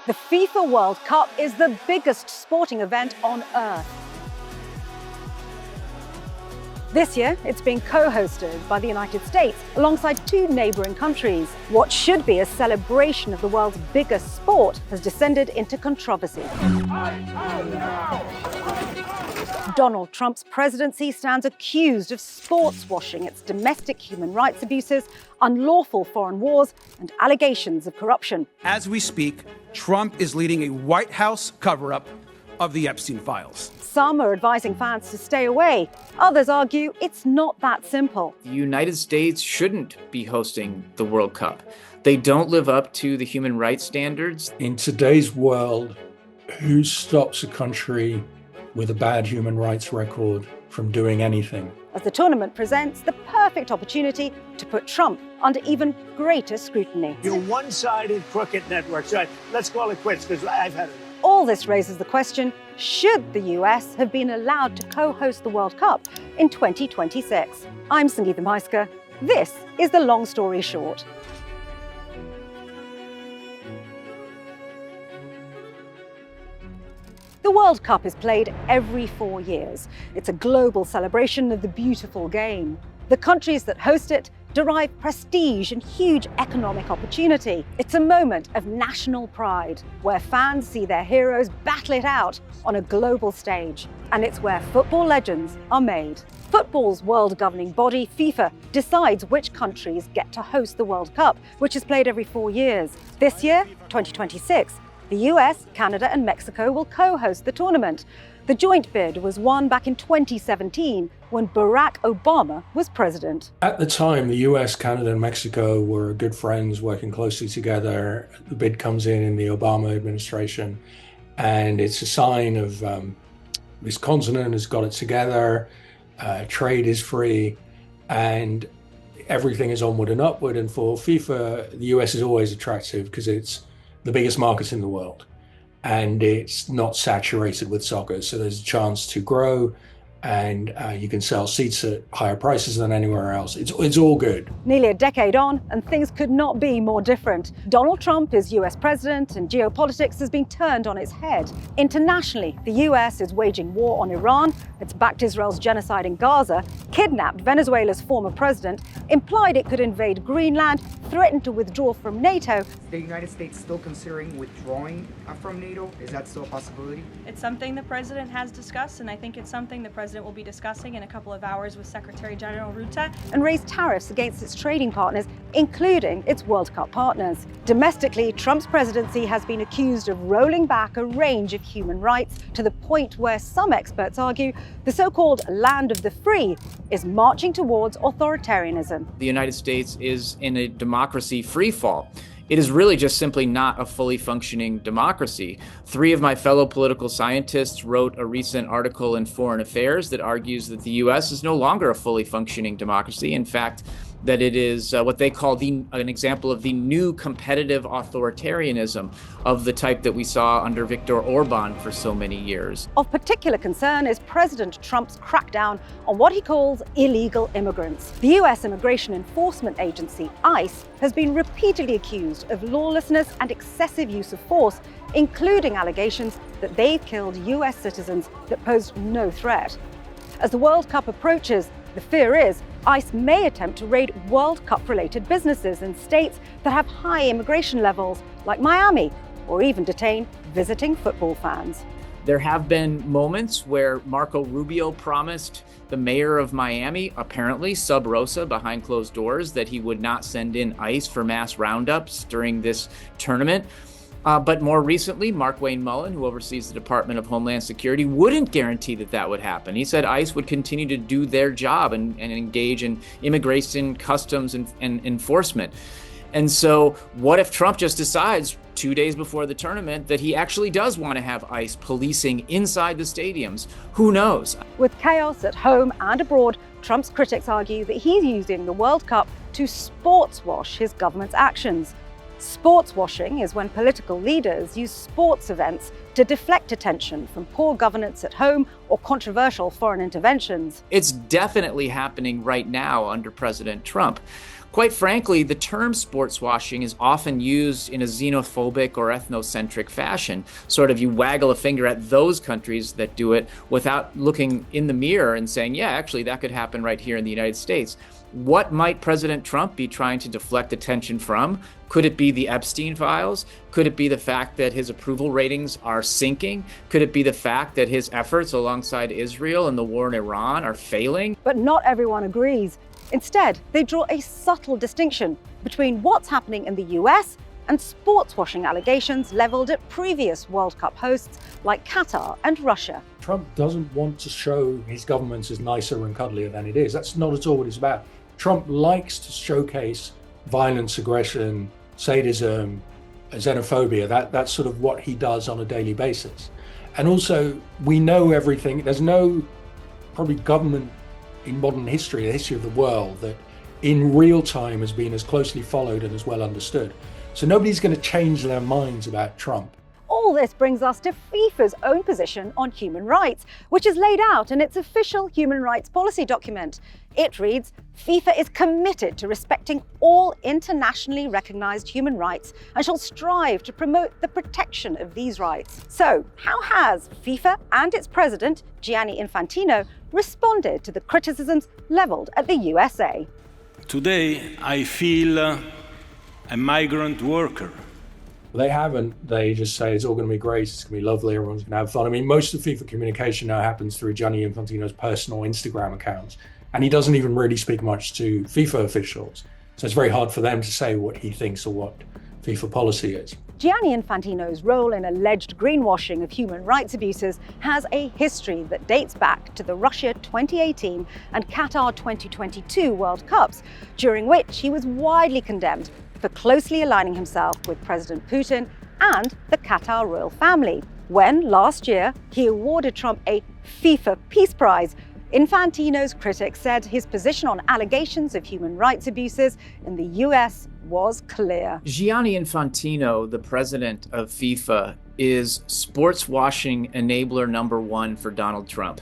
The FIFA World Cup is the biggest sporting event on earth. This year, it's being co-hosted by the United States alongside two neighbouring countries. What should be a celebration of the world's biggest sport has descended into controversy. Donald Trump's presidency stands accused of sportswashing its domestic human rights abuses, unlawful foreign wars, and allegations of corruption. As we speak, Trump is leading a White House cover-up of the Epstein files. Some are advising fans to stay away. Others argue it's not that simple. The United States shouldn't be hosting the World Cup. They don't live up to the human rights standards. In today's world, who stops a country with a bad human rights record from doing anything? As the tournament presents the perfect opportunity to put Trump under even greater scrutiny. You're one-sided crooked network. So let's call it quits, because I've had it. All this raises the question, should the US have been allowed to co-host the World Cup in 2026? I'm Sangeeta Maiska. This is The Long Story Short. The World Cup is played every 4 years. It's a global celebration of the beautiful game. The countries that host it derive prestige and huge economic opportunity. It's a moment of national pride, where fans see their heroes battle it out on a global stage. And it's where football legends are made. Football's world governing body, FIFA, decides which countries get to host the World Cup, which is played every 4 years. This year, 2026, the US, Canada, and Mexico will co-host the tournament. The joint bid was won back in 2017 when Barack Obama was president. At the time, the US, Canada, and Mexico were good friends working closely together. The bid comes in the Obama administration, and it's a sign of this continent has got it together, trade is free, and everything is onward and upward. And for FIFA, the US is always attractive because it's the biggest market in the world, and it's not saturated with soccer. So there's a chance to grow, and you can sell seats at higher prices than anywhere else. It's all good. Nearly a decade on, and things could not be more different. Donald Trump is US president, and geopolitics has been turned on its head. Internationally, the US is waging war on Iran, it's backed Israel's genocide in Gaza, kidnapped Venezuela's former president, implied it could invade Greenland, threatened to withdraw from NATO. Is the United States still considering withdrawing from NATO? Is that still a possibility? It's something the president has discussed, and I think it's something the president will be discussing in a couple of hours with Secretary General Rutte. And raised tariffs against its trading partners, including its World Cup partners. Domestically, Trump's presidency has been accused of rolling back a range of human rights to the point where some experts argue the so-called land of the free is marching towards authoritarianism. The United States is in a democracy free fall. It is really just simply not a fully functioning democracy. 3 of my fellow political scientists wrote a recent article in Foreign Affairs that argues that the US is no longer a fully functioning democracy. In fact, that it is what they call an example of the new competitive authoritarianism of the type that we saw under Viktor Orban for so many years. Of particular concern is President Trump's crackdown on what he calls illegal immigrants. The US Immigration Enforcement Agency, ICE, has been repeatedly accused of lawlessness and excessive use of force, including allegations that they've killed US citizens that posed no threat. As the World Cup approaches, the fear is ICE may attempt to raid World Cup-related businesses in states that have high immigration levels, like Miami, or even detain visiting football fans. There have been moments where Marco Rubio promised the mayor of Miami, apparently sub rosa behind closed doors, that he would not send in ICE for mass roundups during this tournament. But more recently, Mark Wayne Mullen, who oversees the Department of Homeland Security, wouldn't guarantee that that would happen. He said ICE would continue to do their job and engage in immigration, customs, and enforcement. And so what if Trump just decides 2 days before the tournament that he actually does want to have ICE policing inside the stadiums? Who knows? With chaos at home and abroad, Trump's critics argue that he's using the World Cup to sportswash his government's actions. Sportswashing is when political leaders use sports events to deflect attention from poor governance at home or controversial foreign interventions. It's definitely happening right now under President Trump. Quite frankly, the term sportswashing is often used in a xenophobic or ethnocentric fashion. Sort of you waggle a finger at those countries that do it without looking in the mirror and saying, yeah, actually, that could happen right here in the United States. What might President Trump be trying to deflect attention from? Could it be the Epstein files? Could it be the fact that his approval ratings are sinking? Could it be the fact that his efforts alongside Israel and the war in Iran are failing? But not everyone agrees. Instead, they draw a subtle distinction between what's happening in the US and sportswashing allegations leveled at previous World Cup hosts like Qatar and Russia. Trump doesn't want to show his government as nicer and cuddlier than it is. That's not at all what it's about. Trump likes to showcase violence, aggression, sadism, xenophobia. That's sort of what he does on a daily basis. And also, we know everything. There's no probably government in modern history, the history of the world, that in real time has been as closely followed and as well understood. So nobody's going to change their minds about Trump. All this brings us to FIFA's own position on human rights, which is laid out in its official human rights policy document. It reads, FIFA is committed to respecting all internationally recognized human rights and shall strive to promote the protection of these rights. So, how has FIFA and its president, Gianni Infantino, responded to the criticisms leveled at the USA? Today, I feel a migrant worker. They haven't. They just say it's all going to be great, it's going to be lovely, everyone's going to have fun. I mean, most of FIFA communication now happens through Gianni Infantino's personal Instagram accounts, and he doesn't even really speak much to FIFA officials. So it's very hard for them to say what he thinks or what FIFA policy is. Gianni Infantino's role in alleged greenwashing of human rights abuses has a history that dates back to the Russia 2018 and Qatar 2022 World Cups, during which he was widely condemned for closely aligning himself with President Putin and the Qatar royal family. When, last year, he awarded Trump a FIFA Peace Prize, Infantino's critics said his position on allegations of human rights abuses in the US was clear. Gianni Infantino, the president of FIFA, is sportswashing enabler number one for Donald Trump.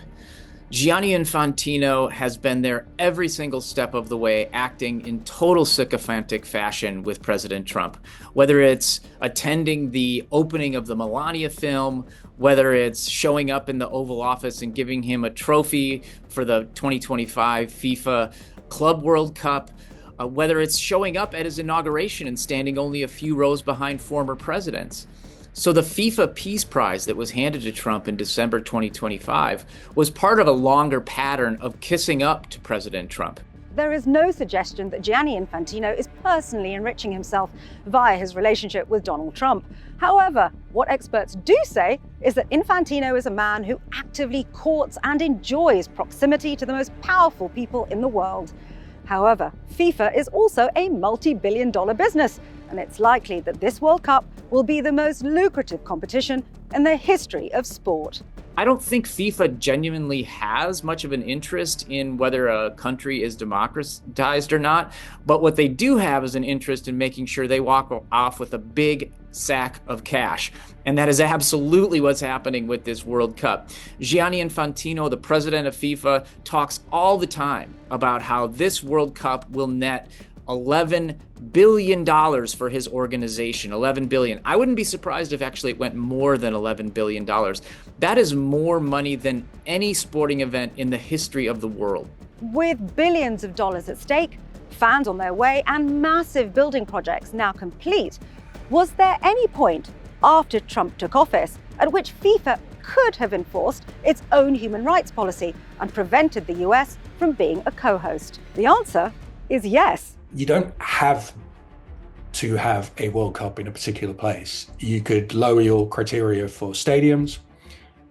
Gianni Infantino has been there every single step of the way, acting in total sycophantic fashion with President Trump. Whether it's attending the opening of the Melania film, whether it's showing up in the Oval Office and giving him a trophy for the 2025 FIFA Club World Cup, whether it's showing up at his inauguration and standing only a few rows behind former presidents. So the FIFA Peace Prize that was handed to Trump in December 2025 was part of a longer pattern of kissing up to President Trump. There is no suggestion that Gianni Infantino is personally enriching himself via his relationship with Donald Trump. However, what experts do say is that Infantino is a man who actively courts and enjoys proximity to the most powerful people in the world. However, FIFA is also a multi-billion-dollar business, and it's likely that this World Cup will be the most lucrative competition in the history of sport. I don't think FIFA genuinely has much of an interest in whether a country is democratized or not, but what they do have is an interest in making sure they walk off with a big sack of cash. And that is absolutely what's happening with this World Cup. Gianni Infantino, the president of FIFA, talks all the time about how this World Cup will net $11 billion for his organization. $11 billion. I wouldn't be surprised if actually it went more than $11 billion. That is more money than any sporting event in the history of the world. With billions of dollars at stake, fans on their way, and massive building projects now complete, was there any point after Trump took office at which FIFA could have enforced its own human rights policy and prevented the US from being a co-host? The answer is yes. You don't have to have a World Cup in a particular place. You could lower your criteria for stadiums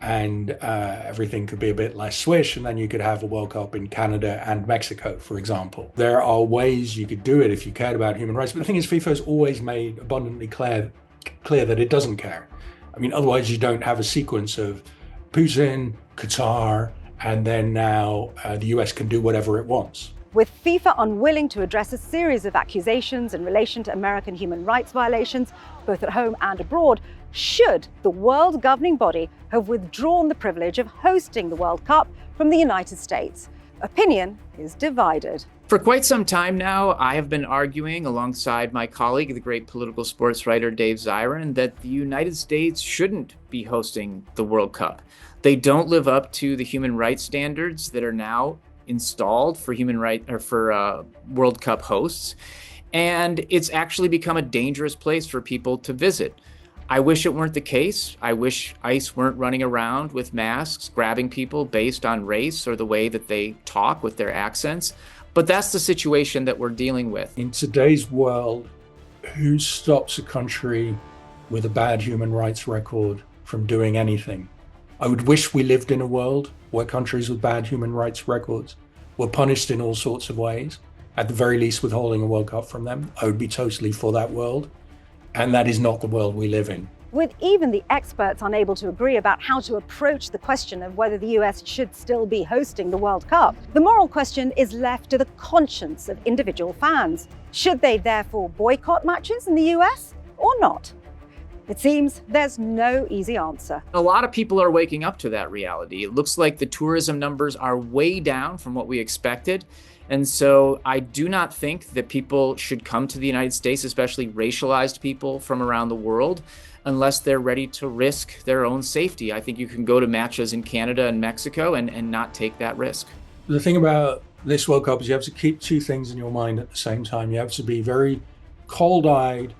and everything could be a bit less swish, and then you could have a World Cup in Canada and Mexico, for example. There are ways you could do it if you cared about human rights, but the thing is, FIFA has always made abundantly clear that it doesn't care. I mean, otherwise you don't have a sequence of Putin, Qatar, and then now the US can do whatever it wants. With FIFA unwilling to address a series of accusations in relation to American human rights violations, both at home and abroad, should the world governing body have withdrawn the privilege of hosting the World Cup from the United States? Opinion is divided. For quite some time now, I have been arguing alongside my colleague, the great political sports writer Dave Zirin, that the United States shouldn't be hosting the World Cup. They don't live up to the human rights standards that are now installed for World Cup hosts, and it's actually become a dangerous place for people to visit. I wish it weren't the case. I wish ICE weren't running around with masks, grabbing people based on race or the way that they talk with their accents. But that's the situation that we're dealing with. In today's world, who stops a country with a bad human rights record from doing anything? I would wish we lived in a world where countries with bad human rights records were punished in all sorts of ways, at the very least withholding a World Cup from them. I would be totally for that world. And that is not the world we live in. With even the experts unable to agree about how to approach the question of whether the US should still be hosting the World Cup, the moral question is left to the conscience of individual fans. Should they therefore boycott matches in the US or not? It seems there's no easy answer. A lot of people are waking up to that reality. It looks like the tourism numbers are way down from what we expected. And so I do not think that people should come to the United States, especially racialized people from around the world, unless they're ready to risk their own safety. I think you can go to matches in Canada and Mexico and not take that risk. The thing about this World Cup is you have to keep two things in your mind at the same time. You have to be very cold-eyed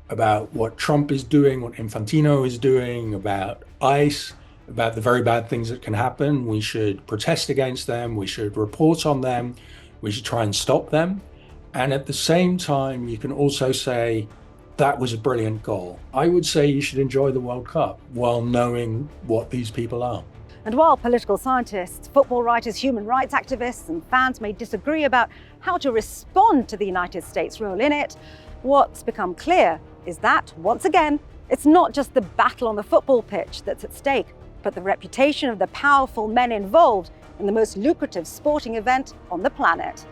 about what Trump is doing, what Infantino is doing, about ICE, about the very bad things that can happen. We should protest against them. We should report on them. We should try and stop them. And at the same time, you can also say, that was a brilliant goal. I would say you should enjoy the World Cup while knowing what these people are. And while political scientists, football writers, human rights activists, and fans may disagree about how to respond to the United States' role in it, what's become clear is that, once again, it's not just the battle on the football pitch that's at stake, but the reputation of the powerful men involved in the most lucrative sporting event on the planet.